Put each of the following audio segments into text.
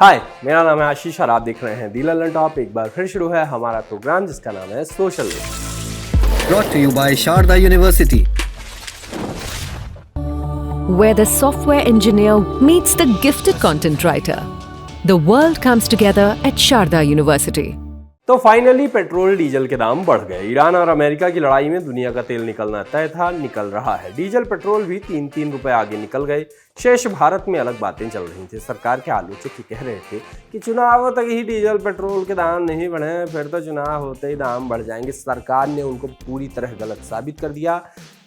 हाय, मेरा नाम है आशीष और आप देख रहे हैं दी लंदन टॉप। एक बार फिर शुरू है हमारा प्रोग्राम जिसका नाम है social list. Brought to you by Sharda University. Where the software engineer meets the gifted content writer. The world comes together at Sharda University. तो फाइनली पेट्रोल डीजल के दाम बढ़ गए। ईरान और अमेरिका की लड़ाई में दुनिया का तेल निकलना तय था, निकल रहा है। डीजल पेट्रोल भी 3-3 रुपए आगे निकल गए। शेष भारत में अलग बातें चल रही थी। सरकार के आलोचक कह रहे थे कि चुनाव तक ही डीजल पेट्रोल के दाम नहीं बढ़े, फिर तो चुनाव होते ही दाम बढ़ जाएंगे। सरकार ने उनको पूरी तरह गलत साबित कर दिया।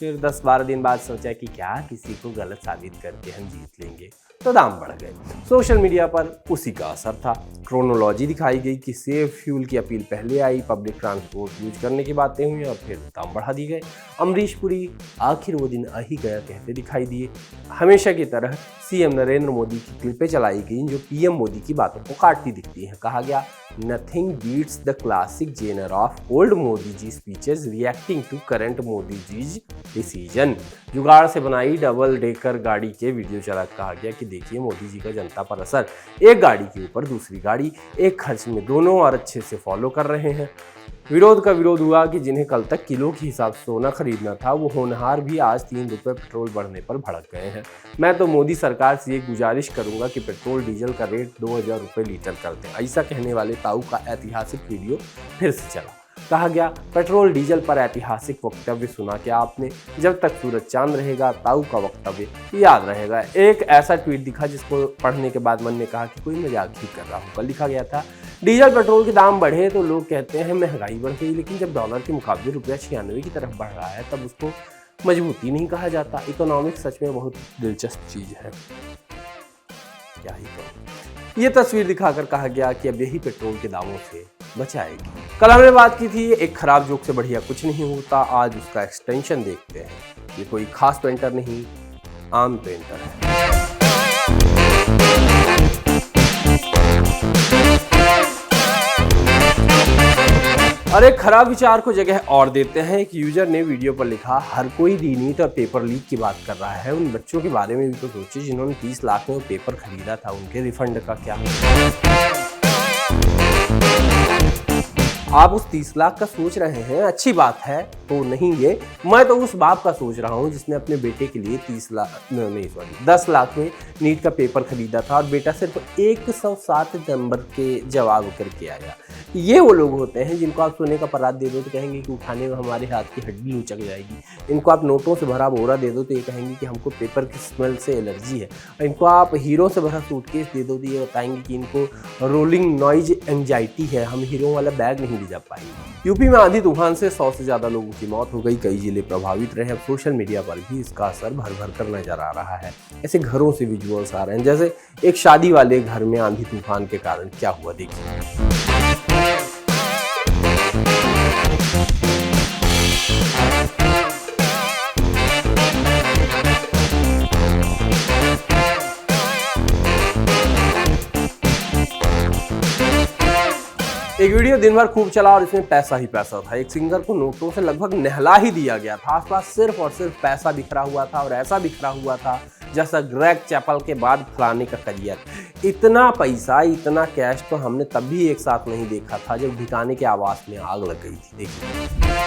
फिर 10-12 दिन बाद सोचा कि क्या किसी को गलत साबित करके हम जीत लेंगे, तो दाम बढ़ गए। सोशल मीडिया पर उसी का असर था। क्रोनोलॉजी दिखाई गई कि सेफ फ्यूल की अपील पहले आई, पब्लिक ट्रांसपोर्ट यूज करने की बातें हुई और फिर दाम बढ़ा दिए गए। अमरीश पुरी आखिर वो दिन आ ही गया कहते दिखाई दिए। हमेशा की तरह सीएम नरेंद्र मोदी की क्लिपें चलाई गई जो पीएम मोदी की बातों को काटती दिखती हैं। कहा गया, nothing beats the classic genre of old Modi ji speeches reacting to current Modi ji's decision. जुगाड़ से बनाई डबल डेकर गाड़ी के वीडियो चला कहा गया कि देखिए मोदी जी का जनता पर असर। एक गाड़ी के ऊपर दूसरी गाड़ी, एक खर्च में दोनों और अच्छे से फॉलो कर रहे हैं। विरोध का विरोध हुआ कि जिन्हें कल तक किलो के हिसाब से सोना खरीदना था वो होनहार भी आज 3 रुपये पेट्रोल बढ़ने पर भड़क गए हैं। मैं तो मोदी सरकार से ये गुजारिश करूंगा कि पेट्रोल डीजल का रेट 2000 रुपये लीटर कर दें। ऐसा कहने वाले ताऊ का ऐतिहासिक वीडियो फिर से चला। कहा गया, पेट्रोल डीजल पर ऐतिहासिक वक्तव्य सुना क्या आपने? जब तक सूरज चांद रहेगा ताऊ का वक्तव्य याद रहेगा। एक ऐसा ट्वीट दिखा जिसको पढ़ने के बाद मन ने कहा कि कोई मजाक ही कर रहा होगा। लिखा गया था, डीजल पेट्रोल के दाम बढ़े तो लोग कहते हैं महंगाई बढ़ गई, लेकिन जब डॉलर के मुकाबले रुपया 96 की तरफ बढ़ रहा है तब उसको मजबूती नहीं कहा जाता। इकोनॉमिक्स सच में बहुत दिलचस्प चीज है, क्या ही कहूं। ये तस्वीर दिखाकर कहा गया कि अब यही पेट्रोल के दामों से बचाएगी। कल हमने बात की थी एक खराब जोक से बढ़िया कुछ नहीं होता। आज उसका एक्सटेंशन देखते हैं। ये कोई खास पेंटर नहीं, आम पेंटर है। और एक खराब विचार को जगह और देते हैं। एक यूजर ने वीडियो पर लिखा, हर कोई रीनीट और पेपर लीक की बात कर रहा है, उन बच्चों के बारे में भी तो सोचिए जिन्होंने 30 लाख में पेपर खरीदा था, उनके रिफंड का क्या? आप उस 30 लाख का सोच रहे हैं, अच्छी बात है तो नहीं। ये मैं तो उस बाप का सोच रहा हूँ जिसने अपने बेटे के लिए 10 लाख में नीट का पेपर खरीदा था और बेटा सिर्फ 107 नंबर के जवाब करके आया। ये वो लोग होते हैं जिनको आप सोने का परात दे दो तो कहेंगे कि उठाने में हमारे हाथ की हड्डी लुचक जाएगी। इनको आप नोटों से भरा बोरा दे दो तो ये कहेंगे कि हमको पेपर की स्मेल से एलर्जी है। और इनको आप हीरो से भरा सूटकेस दे दो तो ये बताएंगे कि इनको रोलिंग नॉइज एंजाइटी है, हम हीरो वाला बैग नहीं ले जा पाएंगे। यूपी में आंधी तूफान से 100 से ज्यादा लोगों की मौत हो गई, कई जिले प्रभावित रहे। अब सोशल मीडिया पर भी इसका असर भर भर कर नजर आ रहा है। ऐसे घरों से विजुअल्स आ रहे हैं, जैसे एक शादी वाले घर में आंधी तूफान के कारण क्या हुआ देखिए। एक वीडियो दिन भर खूब चला और इसमें पैसा ही पैसा था। एक सिंगर को नोटों से लगभग नहला ही दिया गया था। आसपास सिर्फ और सिर्फ पैसा बिखरा हुआ था और ऐसा बिखरा हुआ था जैसा ग्रेग चैपल के बाद फलाने का करियर। इतना पैसा, इतना कैश तो हमने तब भी एक साथ नहीं देखा था जब ठिकाने के आवास में आग लग गई थी। देखिए,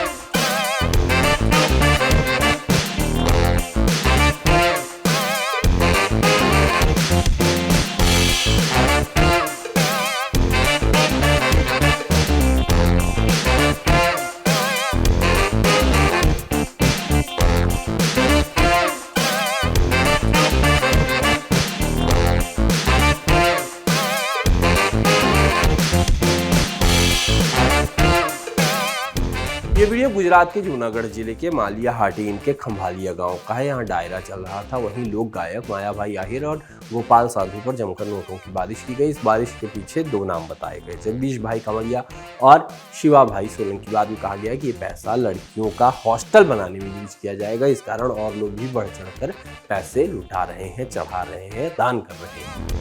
ये वीडियो गुजरात के जूनागढ़ जिले के मालिया हाटीन के खंभालिया गांव का है। यहाँ डायरा चल रहा था। वहीं लोक गायक माया भाई आहिर और गोपाल साधु पर जमकर नोटों की बारिश की गई। इस बारिश के पीछे 2 नाम बताए गए, जगदीश भाई कंवरिया और शिवा भाई सोलंकी। बाद में कहा गया कि ये पैसा लड़कियों का हॉस्टल बनाने में यूज किया जाएगा। इस कारण और लोग भी बढ़ चढ़कर पैसे लुटा रहे हैं, चढ़ा रहे हैं, दान कर रहे हैं।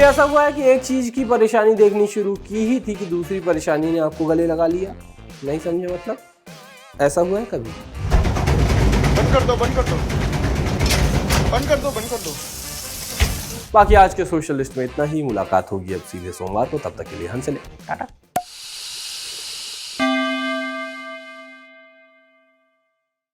कभी ऐसा हुआ है कि एक चीज की परेशानी देखनी शुरू की ही थी कि दूसरी परेशानी ने आपको गले लगा लिया? नहीं समझे मतलब? ऐसा हुआ है कभी? बंद कर दो, बंद कर दो, बंद कर दो, बंद कर दो। बाकी आज के सोशल लिस्ट में इतना ही। मुलाकात होगी अब सीधे सोमवार को, तब तक के लिए हंसले टाटा।